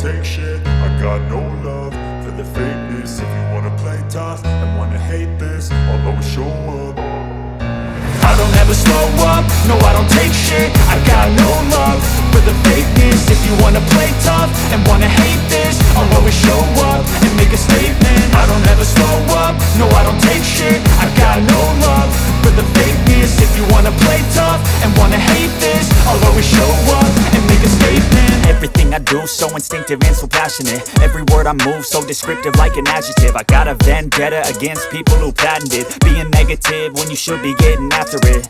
take shit. I got no love for the fakeness. If you wanna play tough and wanna hate this, I'll always show up. I don't ever slow up, no I don't take shit. I got no love for the fakeness. If you wanna play tough and wanna hate this, I'll always show up and make a statement. I don't ever slow up, no I don't take shit. I got no love for the fakeness. If you wanna play tough and wanna hate this, I'll always show up and make a statement. Everything I do so instinctive and so passionate. Every word I move so descriptive like an adjective. I got a vendetta against people who patented being negative when you should be getting after it.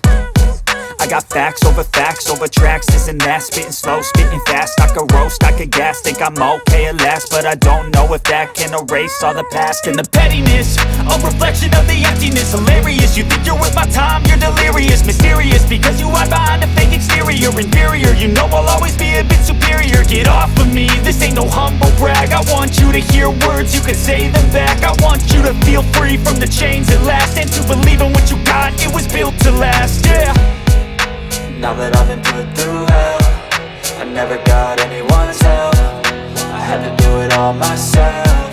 I got facts over tracks, this and that. Spitting slow, spitting fast, I could roast, I could gas. Think I'm okay at last, but I don't know if that can erase all the past. And the pettiness, a reflection of the emptiness. Hilarious, you think you're worth my time, you're delirious. Mysterious, because you hide behind a fake exterior. Inferior, you know I'll always be a bit superior. Get off of me, this ain't no humble brag. I want you to hear words, you can say them back. I want you to feel free from the chains at last, and to believe in what you got, it was built to last, yeah. Now that I've been put through hell, I never got anyone's help. I had to do it all myself.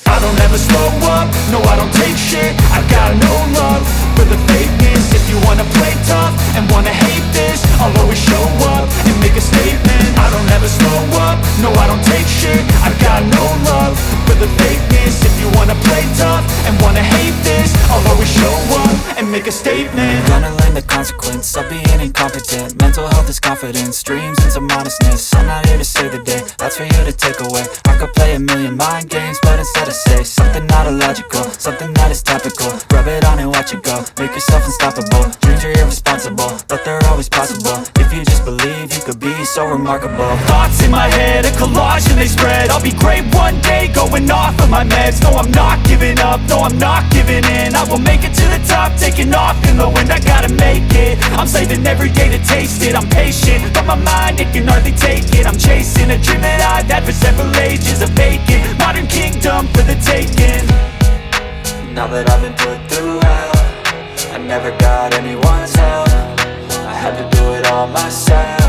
I don't ever slow up, no I don't take shit. I got no love for the fakeness. If you wanna play tough and wanna hate this, I'll always show up and make a statement. I don't ever slow up, no I don't take shit. I got no love for the fakeness. If you wanna play tough and wanna hate this, I'll always show up and make a statement. Gonna learn the consequence of being incompetent. Mental health is confidence, dreams and some modestness. I'm not here to save the day, that's for you to take away. I could play a million mind games, but instead I say something not illogical, something that is topical. Rub it on and watch it go, make yourself unstoppable. Dreams are irresponsible, but they're always possible. If you just believe, you could be so remarkable. Thoughts in my head, a collage and they spread. I'll be great one day, going off of my meds. No, I'm not giving up, no, I'm not giving in. I will make it to the top, taking off in the wind. I gotta make it, I'm saving every day to taste it. I'm patient, but my mind, it can hardly take it. I'm chasing a dream that I've had for several ages. A vacant, modern kingdom for the taking. Now that I've been put through hell, I never got anyone's help. I had to do it all myself.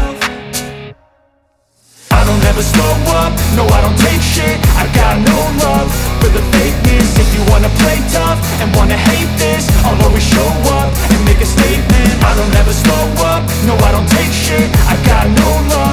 I don't ever slow up, no I don't take shit. I got no love for the fakeness. If you wanna play tough and wanna hate this, I'll always show up and make a statement. I don't ever slow up, no I don't take shit. I got no love